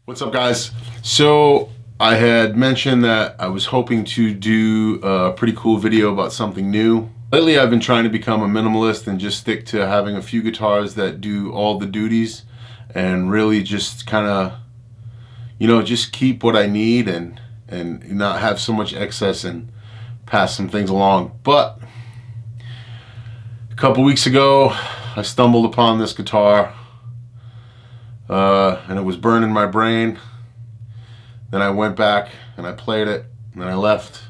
What's up, guys? So I had mentioned that I was hoping to do a pretty cool video about something new. Lately I've been trying to become a minimalist and just stick to having a few guitars that do all the duties and really just kind of, just keep what I need and not have so much excess and pass some things along. But a couple weeks ago I stumbled upon this guitar and it was burning my brain. Then I went back and I played it and then I left,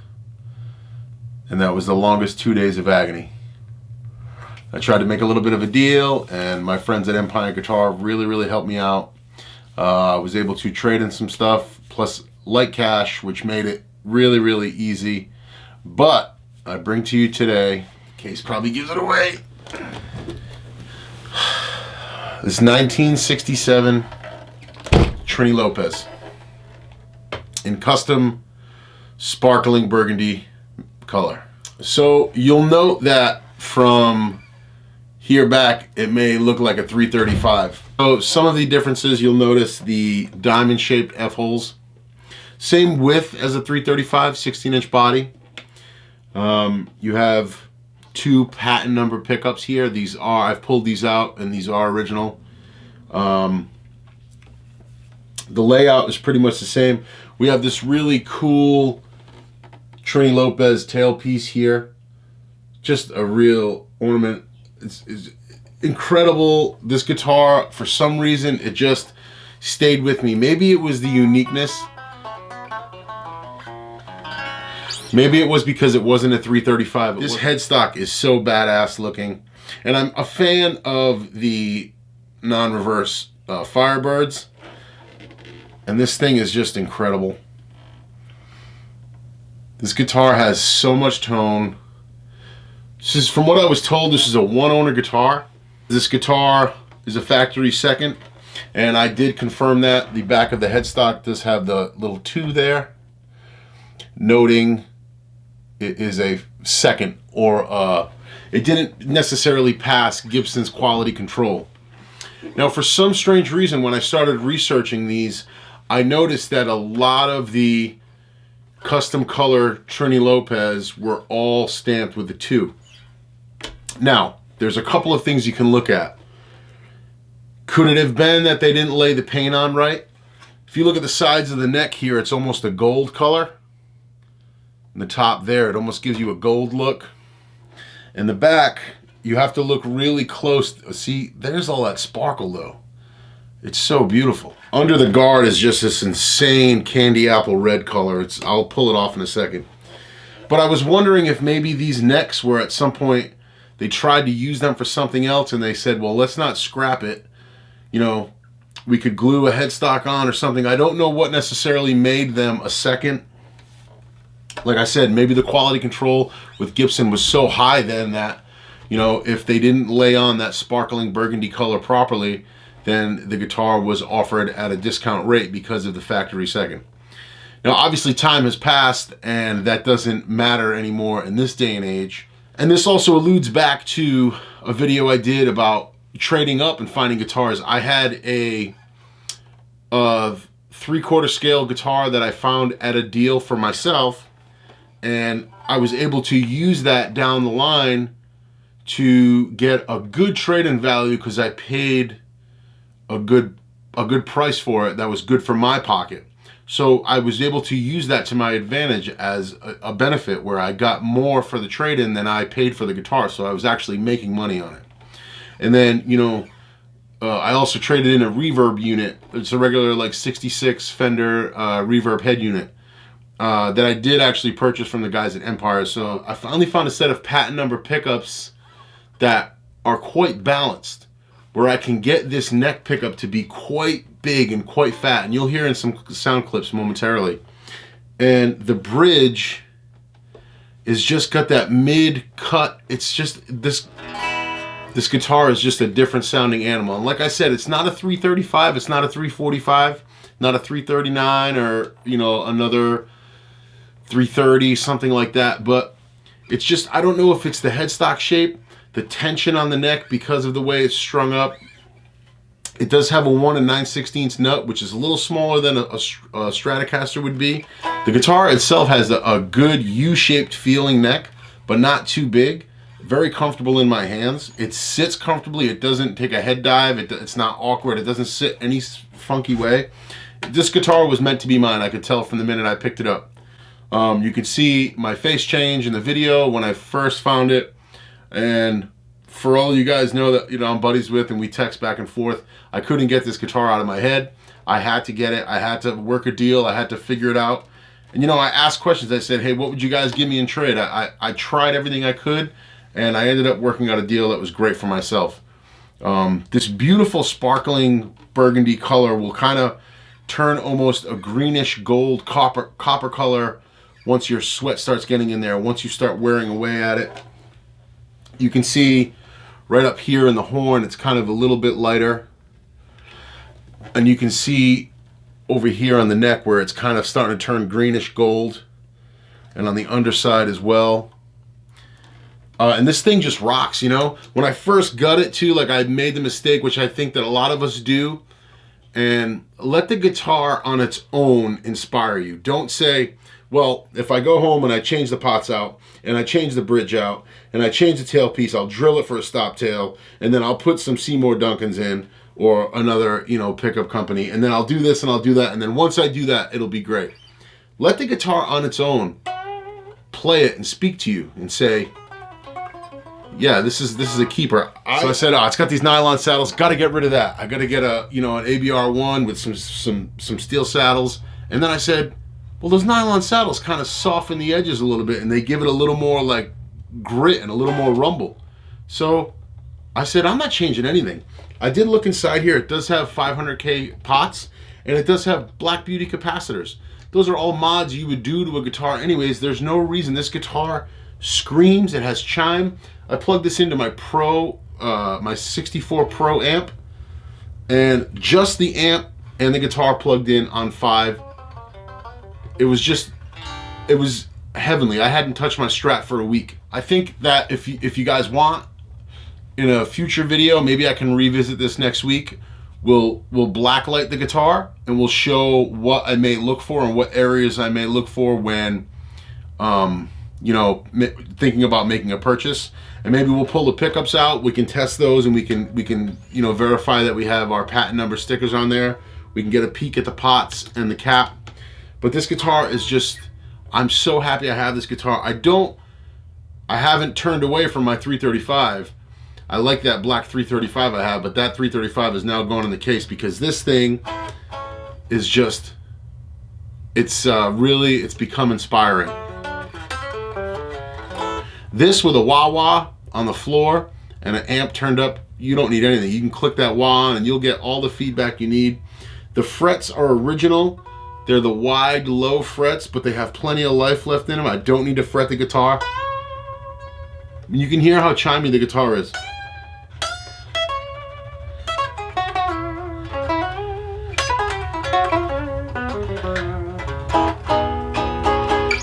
and that was the longest 2 days of agony. I tried to make a little bit of a deal, and my friends at Empire Guitar really helped me out. I was able to trade in some stuff plus light cash, which made it really easy. But I bring to you today, case probably gives it away, this 1967 Trini Lopez in custom sparkling burgundy color. So you'll note that from here back it may look like a 335. So some of the differences, you'll notice the diamond shaped F-holes. Same width as a 335, 16-inch body. You have two patent number pickups here. These are, I've pulled these out and these are original. The layout is pretty much the same. We have this really cool Trini Lopez tailpiece here. Just a real ornament. It's incredible. This guitar, for some reason, it just stayed with me. Maybe it was the uniqueness. Maybe it was because it wasn't a 335. This headstock is so badass looking. And I'm a fan of the non-reverse Firebirds. And this thing is just incredible. This guitar has so much tone. This is, from what I was told, this is a one-owner guitar. This guitar is a factory second. And I did confirm that. The back of the headstock does have the little 2 there, noting it is a second, or it didn't necessarily pass Gibson's quality control. Now, for some strange reason, when I started researching these, I noticed that a lot of the custom color Trini Lopez were all stamped with the 2. Now, there's a couple of things you can look at. Could it have been that they didn't lay the paint on right? If you look at the sides of the neck here, it's almost a gold color. In the top there, it almost gives you a gold look. In the back, you have to look really close. See, there's all that sparkle though. It's so beautiful. Under the guard is just this insane candy apple red color. I'll pull it off in a second. But I was wondering if maybe these necks were, at some point, they tried to use them for something else and they said, well, let's not scrap it. We could glue a headstock on or something. I don't know what necessarily made them a second. Like I said, maybe the quality control with Gibson was so high then that, if they didn't lay on that sparkling burgundy color properly, then the guitar was offered at a discount rate because of the factory second. Now, obviously time has passed and that doesn't matter anymore in this day and age. And this also alludes back to a video I did about trading up and finding guitars. I had a 3/4 scale guitar that I found at a deal for myself, and I was able to use that down the line to get a good trade-in value because I paid a good price for it that was good for my pocket. So I was able to use that to my advantage as a benefit, where I got more for the trade-in than I paid for the guitar. So I was actually making money on it. And then, I also traded in a reverb unit. It's a regular like 66 Fender reverb head unit that I did actually purchase from the guys at Empire. So I finally found a set of patent number pickups that are quite balanced, where I can get this neck pickup to be quite big and quite fat, and you'll hear in some sound clips momentarily. And the bridge is just got that mid cut. It's just this guitar is just a different sounding animal. And like I said, it's not a 335, it's not a 345, not a 339, or another 330, something like that. But it's just, I don't know if it's the headstock shape, the tension on the neck because of the way it's strung up. It does have a 1 9/16 nut, which is a little smaller than a Stratocaster would be. The guitar itself has a good U-shaped feeling neck, but not too big. Very comfortable in my hands. It sits comfortably. It doesn't take a head dive. It's not awkward. It doesn't sit any funky way. This guitar was meant to be mine. I could tell from the minute I picked it up. You could see my face change in the video when I first found it. And for all you guys know that I'm buddies with and we text back and forth, I couldn't get this guitar out of my head. I had to get it. I had to work a deal. I had to figure it out. And I asked questions. I said, hey, what would you guys give me in trade? I tried everything I could, and I ended up working out a deal that was great for myself. This beautiful sparkling burgundy color will kind of turn almost a greenish gold copper color once your sweat starts getting in there, once you start wearing away at it. You can see right up here in the horn, it's kind of a little bit lighter. And you can see over here on the neck where it's kind of starting to turn greenish gold, and on the underside as well. And this thing just rocks, When I first got it too, like I made the mistake, which I think that a lot of us do, and let the guitar on its own inspire you. Don't say, well, if I go home and I change the pots out, and I change the bridge out, and I change the tailpiece, I'll drill it for a stop tail, and then I'll put some Seymour Duncans in, or another, pickup company, and then I'll do this and I'll do that, and then once I do that, it'll be great. Let the guitar on its own play it and speak to you and say, yeah, this is a keeper. So I said, oh, it's got these nylon saddles, gotta get rid of that. I gotta get an ABR1 with some steel saddles. And then I said, well, those nylon saddles kind of soften the edges a little bit, and they give it a little more like grit and a little more rumble. So I said, I'm not changing anything. I did look inside here. It does have 500K pots, and it does have Black Beauty capacitors. Those are all mods you would do to a guitar anyways. There's no reason. This guitar screams. It has chime. I plugged this into my my 64 Pro amp, and just the amp and the guitar plugged in on 5. It was heavenly. I hadn't touched my Strat for a week. I think that if you guys want, in a future video, maybe I can revisit this next week. We'll blacklight the guitar, and we'll show what I may look for and what areas I may look for when, thinking about making a purchase. And maybe we'll pull the pickups out. We can test those, and we can verify that we have our patent number stickers on there. We can get a peek at the pots and the cap. But this guitar is just, I'm so happy I have this guitar. I haven't turned away from my 335. I like that black 335 I have, but that 335 is now gone in the case because this thing is just, it's become inspiring. This with a wah-wah on the floor and an amp turned up, you don't need anything. You can click that wah on and you'll get all the feedback you need. The frets are original. They're the wide, low frets, but they have plenty of life left in them. I don't need to fret the guitar. You can hear how chimey the guitar is.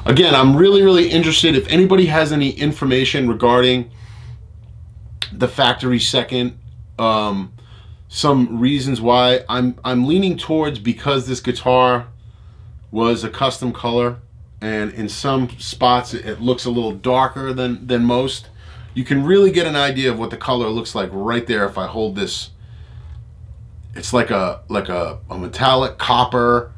Again, I'm really interested if anybody has any information regarding the factory second, some reasons why. I'm leaning towards, because this guitar was a custom color, and in some spots it looks a little darker than most. You can really get an idea of what the color looks like right there if I hold this. It's like a metallic copper,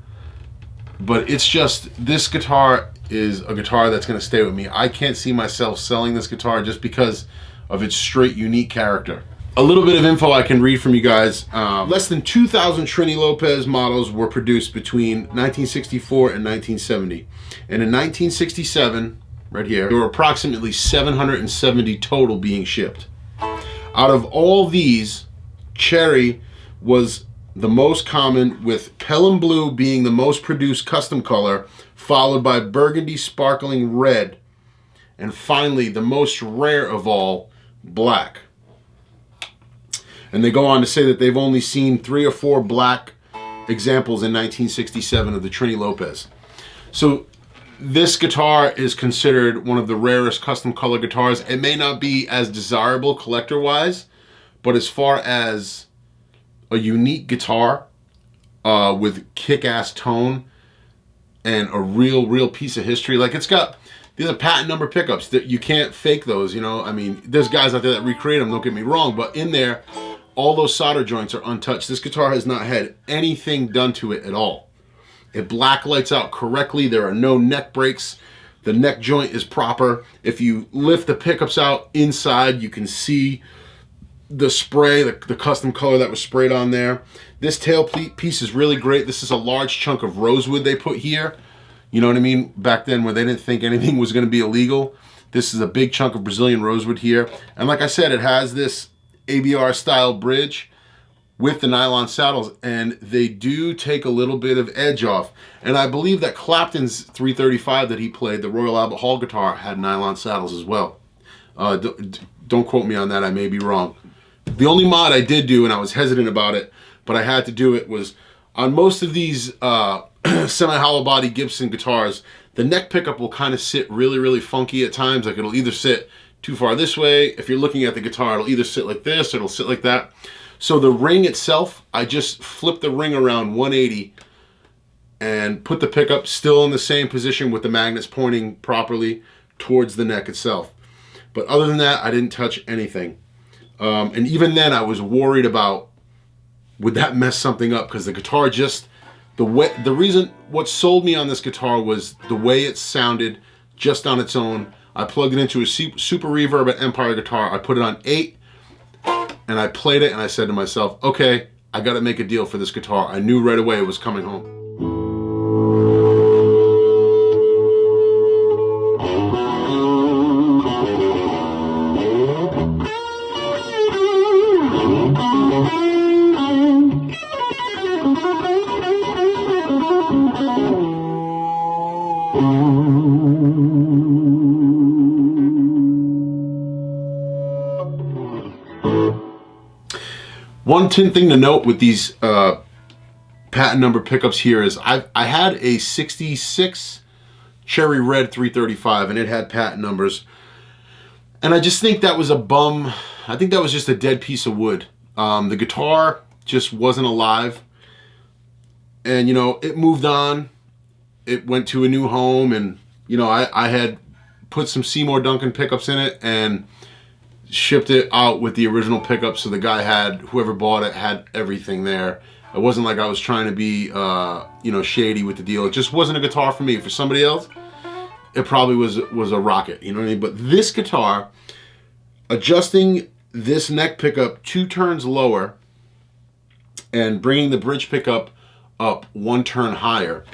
but it's just, this guitar is a guitar that's going to stay with me. I can't see myself selling this guitar just because of its straight unique character. A little bit of info I can read from you guys. Less than 2,000 Trini Lopez models were produced between 1964 and 1970. And in 1967, right here, there were approximately 770 total being shipped. Out of all these, Cherry was the most common, with Pelham Blue being the most produced custom color, followed by Burgundy Sparkling Red, and finally, the most rare of all, Black. And they go on to say that they've only seen 3 or 4 black examples in 1967 of the Trini Lopez. So this guitar is considered one of the rarest custom color guitars. It may not be as desirable collector-wise, but as far as a unique guitar with kick-ass tone and a real piece of history. Like, these are patent number pickups that you can't fake those, you know. I mean, there's guys out there that recreate them, don't get me wrong, but in there, all those solder joints are untouched. This guitar has not had anything done to it at all. It black lights out correctly. There are no neck breaks. The neck joint is proper. If you lift the pickups out inside, you can see the spray, the custom color that was sprayed on there. This tail piece is really great. This is a large chunk of rosewood they put here. You know what I mean? Back then when they didn't think anything was going to be illegal. This is a big chunk of Brazilian rosewood here. And like I said, it has this ABR style bridge with the nylon saddles, and they do take a little bit of edge off. And I believe that Clapton's 335 that he played, the Royal Albert Hall guitar, had nylon saddles as well. Don't quote me on that, I may be wrong. The only mod I did do, and I was hesitant about it, but I had to do it, was on most of these semi-hollow body Gibson guitars, the neck pickup will kind of sit really funky at times. Like, it'll either sit too far this way. If you're looking at the guitar, it'll either sit like this or it'll sit like that. So the ring itself, I just flipped the ring around 180 and put the pickup still in the same position with the magnets pointing properly towards the neck itself. But other than that, I didn't touch anything. And even then, I was worried about, would that mess something up? Because the guitar just, what sold me on this guitar was the way it sounded just on its own. I plugged it into a Super Reverb at Empire guitar. I put it on 8, and I played it, and I said to myself, okay, I got to make a deal for this guitar. I knew right away it was coming home. One thing to note with these patent number pickups here is I had a 66 Cherry Red 335 and it had patent numbers, and I just think that was a bum. I think that was just a dead piece of wood. The guitar just wasn't alive, and you know, it moved on. It went to a new home, and you know, I had put some Seymour Duncan pickups in it and shipped it out with the original pickup, so the guy had, whoever bought it had everything there. It wasn't like I was trying to be you know, shady with the deal. It just wasn't a guitar for me. For somebody else, it probably was a rocket, you know what I mean? But this guitar, adjusting this neck pickup 2 turns lower and bringing the bridge pickup up 1 turn higher,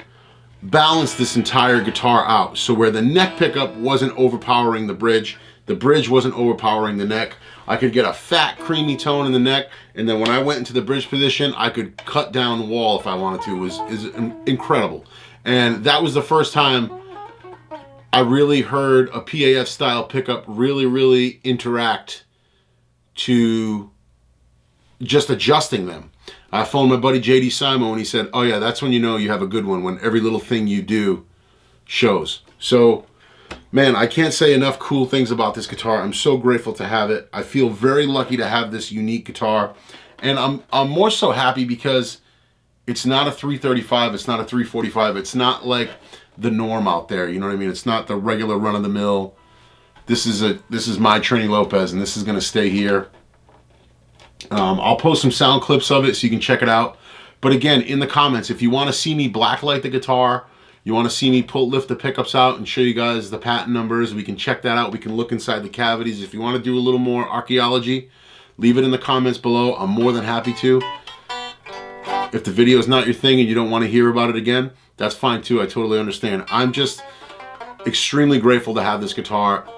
balanced this entire guitar out. So where the neck pickup wasn't overpowering the bridge wasn't overpowering the neck. I could get a fat, creamy tone in the neck, and then when I went into the bridge position, I could cut down the wall if I wanted to. It was incredible. And that was the first time I really heard a PAF style pickup really interact to just adjusting them. I phoned my buddy JD Simo, and he said, oh yeah, that's when you know you have a good one, when every little thing you do shows. So man, I can't say enough cool things about this guitar. I'm so grateful to have it. I feel very lucky to have this unique guitar. And I'm more so happy because it's not a 335, it's not a 345, it's not like the norm out there, you know what I mean? It's not the regular run-of-the-mill. This is my Trini Lopez, and this is gonna stay here. I'll post some sound clips of it so you can check it out. But again, in the comments, if you wanna see me blacklight the guitar, you want to see me lift the pickups out and show you guys the patent numbers, we can check that out. We can look inside the cavities. If you want to do a little more archaeology, leave it in the comments below. I'm more than happy to. If the video is not your thing and you don't want to hear about it again, that's fine too. I totally understand. I'm just extremely grateful to have this guitar,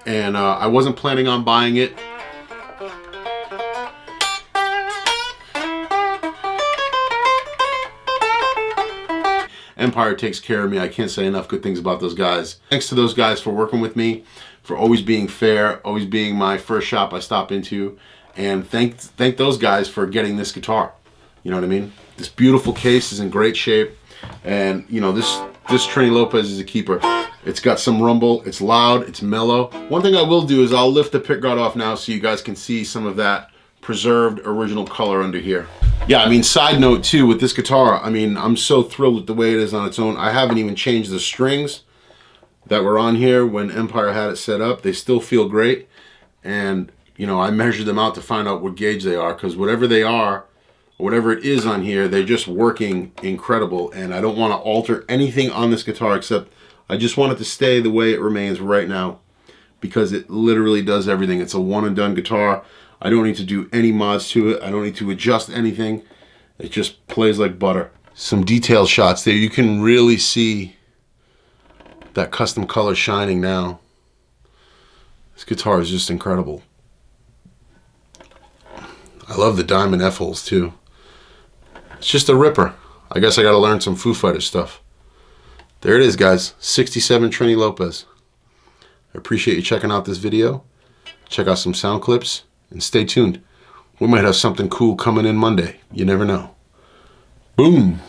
and I wasn't planning on buying it. Empire takes care of me. I can't say enough good things about those guys. Thanks to those guys for working with me, for always being fair, always being my first shop I stop into, and thank those guys for getting this guitar. You know what I mean? This beautiful case is in great shape, and you know, this Trini Lopez is a keeper. It's got some rumble, it's loud, it's mellow. One thing I will do is I'll lift the pickguard off now so you guys can see some of that preserved original color under here. Yeah, I mean, side note too, with this guitar, I mean, I'm so thrilled with the way it is on its own. I haven't even changed the strings that were on here when Empire had it set up. They still feel great. And, you know, I measured them out to find out what gauge they are, because whatever they are, whatever it is on here, they're just working incredible. And I don't want to alter anything on this guitar, except I just want it to stay the way it remains right now, because it literally does everything. It's a one and done guitar. I don't need to do any mods to it. I don't need to adjust anything. It just plays like butter. Some detailed shots there. You can really see that custom color shining now. This guitar is just incredible. I love the diamond F-holes too. It's just a ripper. I guess I gotta learn some Foo Fighters stuff. There it is, guys. 67 Trini Lopez. I appreciate you checking out this video. Check out some sound clips and stay tuned. We might have something cool coming in Monday. You never know. Boom.